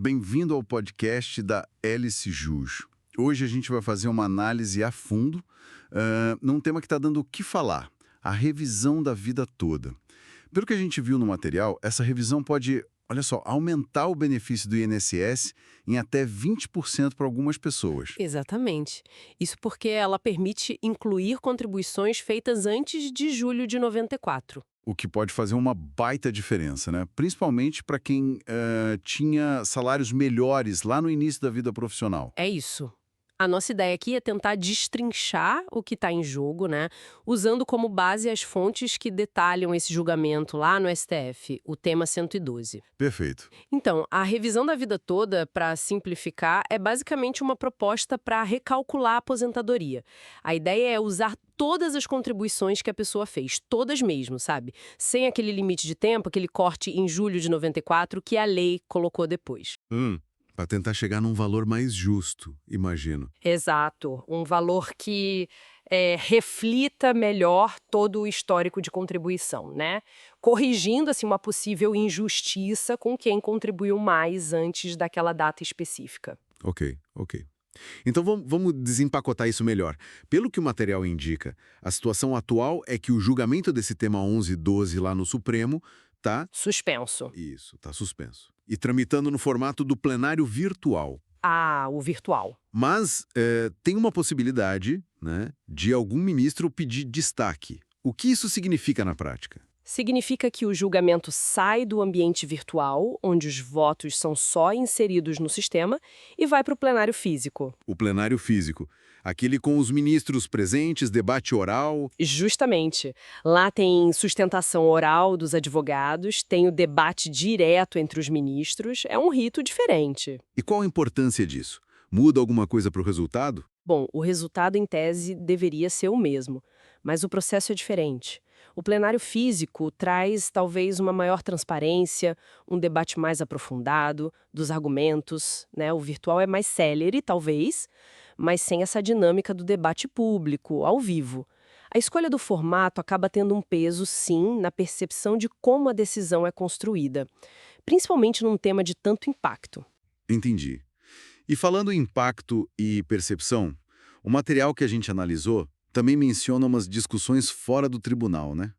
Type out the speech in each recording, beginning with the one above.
Bem-vindo ao podcast da Hélice Jujo. Hoje a gente vai fazer uma análise a fundo num tema que está dando o que falar, a revisão da vida toda. Pelo que a gente viu no material, essa revisão pode, olha só, aumentar o benefício do INSS em até 20% para algumas pessoas. Exatamente. Isso porque ela permite incluir contribuições feitas antes de julho de 94. O que pode fazer uma baita diferença, né? Principalmente para quem tinha salários melhores lá no início da vida profissional. É isso. A nossa ideia aqui é tentar destrinchar o que está em jogo, né? Usando como base as fontes que detalham esse julgamento lá no STF, o tema 112. Perfeito. Então, a revisão da vida toda, para simplificar, é basicamente uma proposta para recalcular a aposentadoria. A ideia é usar todas as contribuições que a pessoa fez, todas mesmo, sabe? Sem aquele limite de tempo, aquele corte em julho de 94 que a lei colocou depois. Para tentar chegar num valor mais justo, imagino. Exato, um valor que reflita melhor todo o histórico de contribuição, né? Corrigindo assim uma possível injustiça com quem contribuiu mais antes daquela data específica. Ok. Então vamos desempacotar isso melhor. Pelo que o material indica, a situação atual é que o julgamento desse tema 1112 lá no Supremo Suspenso. tá suspenso. E tramitando no formato do plenário virtual. Ah, o virtual. Mas tem uma possibilidade, né, de algum ministro pedir destaque. O que isso significa na prática? Significa que o julgamento sai do ambiente virtual, onde os votos são só inseridos no sistema, e vai para o plenário físico. O plenário físico. Aquele com os ministros presentes, debate oral. Justamente. Lá tem sustentação oral dos advogados, tem o debate direto entre os ministros, é um rito diferente. E qual a importância disso? Muda alguma coisa para o resultado? Bom, o resultado em tese deveria ser o mesmo, mas o processo é diferente. O plenário físico traz talvez uma maior transparência, um debate mais aprofundado dos argumentos, né? O virtual é mais célere, talvez, mas sem essa dinâmica do debate público, ao vivo. A escolha do formato acaba tendo um peso, sim, na percepção de como a decisão é construída, principalmente num tema de tanto impacto. Entendi. E falando em impacto e percepção, o material que a gente analisou também menciona umas discussões fora do tribunal, né?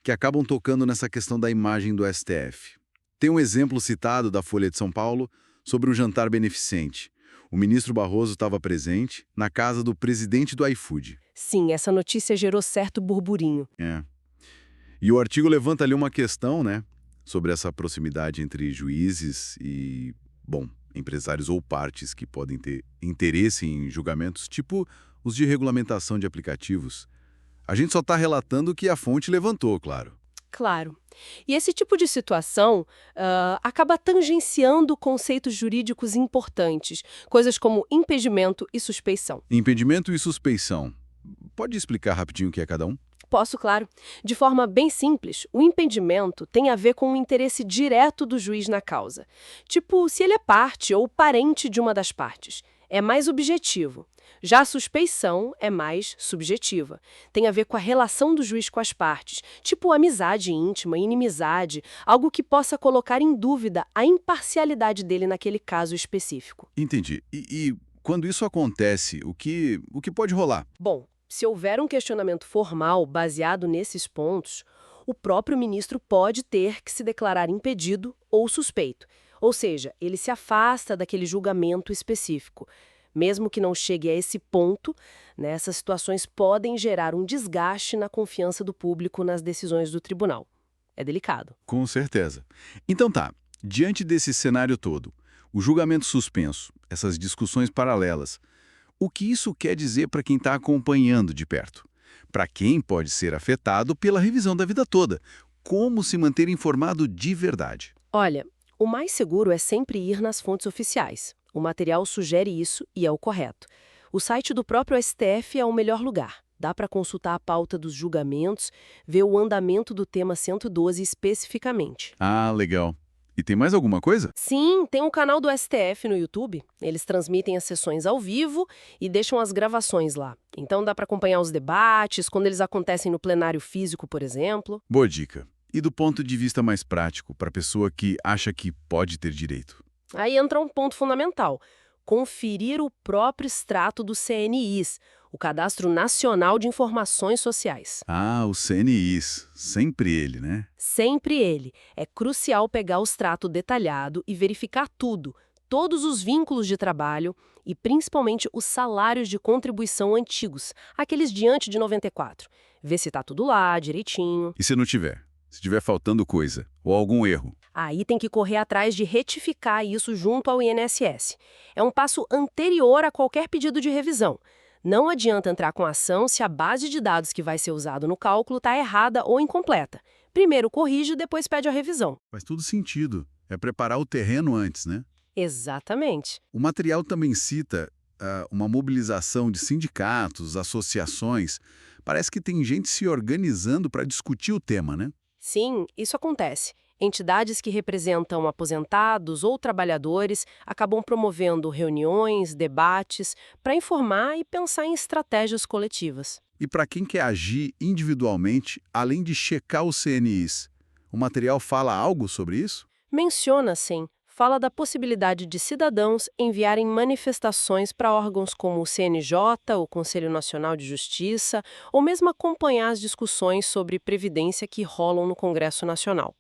Que acabam tocando nessa questão da imagem do STF. Tem um exemplo citado da Folha de São Paulo sobre um jantar beneficente. O ministro Barroso estava presente na casa do presidente do iFood. Sim, essa notícia gerou certo burburinho. É. E o artigo levanta ali uma questão, né? Sobre essa proximidade entre juízes e, bom, empresários ou partes que podem ter interesse em julgamentos, tipo os de regulamentação de aplicativos. A gente só está relatando o que a fonte levantou, claro. Claro. E esse tipo de situação acaba tangenciando conceitos jurídicos importantes, coisas como impedimento e suspeição. Impedimento e suspeição. Pode explicar rapidinho o que é cada um? Posso, claro. De forma bem simples, o impedimento tem a ver com o interesse direto do juiz na causa. Tipo, se ele é parte ou parente de uma das partes. É mais objetivo. Já a suspeição é mais subjetiva. Tem a ver com a relação do juiz com as partes, tipo amizade íntima, inimizade, algo que possa colocar em dúvida a imparcialidade dele naquele caso específico. Entendi. E quando isso acontece, o que pode rolar? Bom, se houver um questionamento formal baseado nesses pontos, o próprio ministro pode ter que se declarar impedido ou suspeito. Ou seja, ele se afasta daquele julgamento específico. Mesmo que não chegue a esse ponto, né, essas situações podem gerar um desgaste na confiança do público nas decisões do tribunal. É delicado. Com certeza. Então tá, diante desse cenário todo, o julgamento suspenso, essas discussões paralelas, o que isso quer dizer para quem está acompanhando de perto? Para quem pode ser afetado pela revisão da vida toda? Como se manter informado de verdade? Olha, o mais seguro é sempre ir nas fontes oficiais. O material sugere isso e é o correto. O site do próprio STF é o melhor lugar. Dá para consultar a pauta dos julgamentos, ver o andamento do tema 112 especificamente. Ah, legal. E tem mais alguma coisa? Sim, tem um canal do STF no YouTube. Eles transmitem as sessões ao vivo e deixam as gravações lá. Então dá para acompanhar os debates, quando eles acontecem no plenário físico, por exemplo. Boa dica. E do ponto de vista mais prático, para a pessoa que acha que pode ter direito? Aí entra um ponto fundamental: conferir o próprio extrato do CNIs, o Cadastro Nacional de Informações Sociais. Ah, o CNIs, sempre ele, né? Sempre ele. É crucial pegar o extrato detalhado e verificar tudo, todos os vínculos de trabalho e principalmente os salários de contribuição antigos, aqueles de antes de 94. Ver se tá tudo lá, direitinho. E se não tiver? Se tiver faltando coisa ou algum erro? Aí tem que correr atrás de retificar isso junto ao INSS. É um passo anterior a qualquer pedido de revisão. Não adianta entrar com ação se a base de dados que vai ser usado no cálculo está errada ou incompleta. Primeiro corrige e depois pede a revisão. Faz todo sentido. É preparar o terreno antes, né? Exatamente. O material também cita uma mobilização de sindicatos, associações. Parece que tem gente se organizando para discutir o tema, né? Sim, isso acontece. Entidades que representam aposentados ou trabalhadores acabam promovendo reuniões, debates, para informar e pensar em estratégias coletivas. E para quem quer agir individualmente, além de checar os CNIs, o material fala algo sobre isso? Menciona, sim, fala da possibilidade de cidadãos enviarem manifestações para órgãos como o CNJ, o Conselho Nacional de Justiça, ou mesmo acompanhar as discussões sobre previdência que rolam no Congresso Nacional.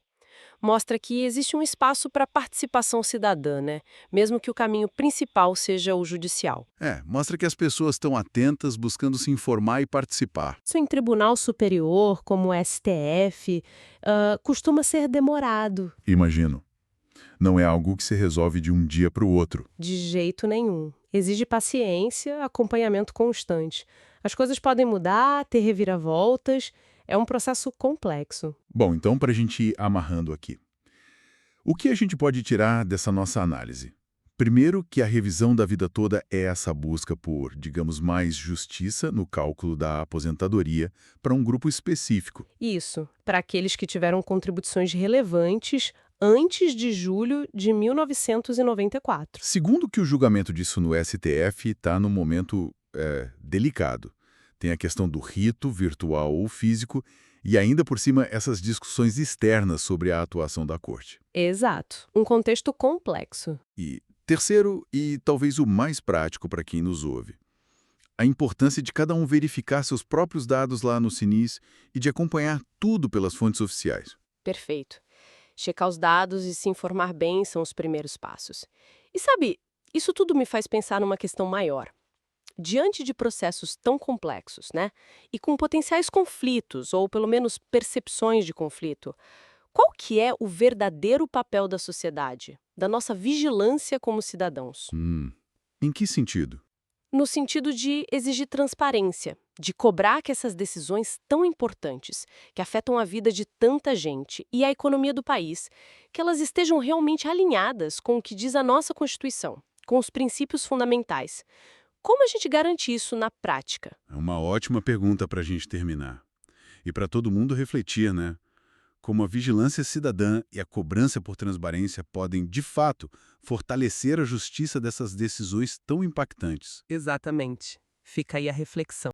Mostra que existe um espaço para participação cidadã, né? Mesmo que o caminho principal seja o judicial. Mostra que as pessoas estão atentas, buscando se informar e participar. Isso em tribunal superior, como o STF, costuma ser demorado. Imagino. Não é algo que se resolve de um dia para o outro. De jeito nenhum. Exige paciência, acompanhamento constante. As coisas podem mudar, ter reviravoltas. É um processo complexo. Bom, então para a gente ir amarrando aqui. O que a gente pode tirar dessa nossa análise? Primeiro, que a revisão da vida toda é essa busca por, digamos, mais justiça no cálculo da aposentadoria para um grupo específico. Isso, para aqueles que tiveram contribuições relevantes antes de julho de 1994. Segundo, que o julgamento disso no STF está num momento delicado. Tem a questão do rito, virtual ou físico, e ainda por cima essas discussões externas sobre a atuação da Corte. Exato, um contexto complexo. E terceiro, e talvez o mais prático para quem nos ouve, a importância de cada um verificar seus próprios dados lá no Sinis e de acompanhar tudo pelas fontes oficiais. Perfeito. Checar os dados e se informar bem são os primeiros passos. E sabe, isso tudo me faz pensar numa questão maior. Diante de processos tão complexos, né, e com potenciais conflitos, ou pelo menos percepções de conflito, qual que é o verdadeiro papel da sociedade, da nossa vigilância como cidadãos? Em que sentido? No sentido de exigir transparência, de cobrar que essas decisões tão importantes, que afetam a vida de tanta gente e a economia do país, que elas estejam realmente alinhadas com o que diz a nossa Constituição, com os princípios fundamentais. Como a gente garante isso na prática? É uma ótima pergunta para a gente terminar. E para todo mundo refletir, né? Como a vigilância cidadã e a cobrança por transparência podem, de fato, fortalecer a justiça dessas decisões tão impactantes. Exatamente. Fica aí a reflexão.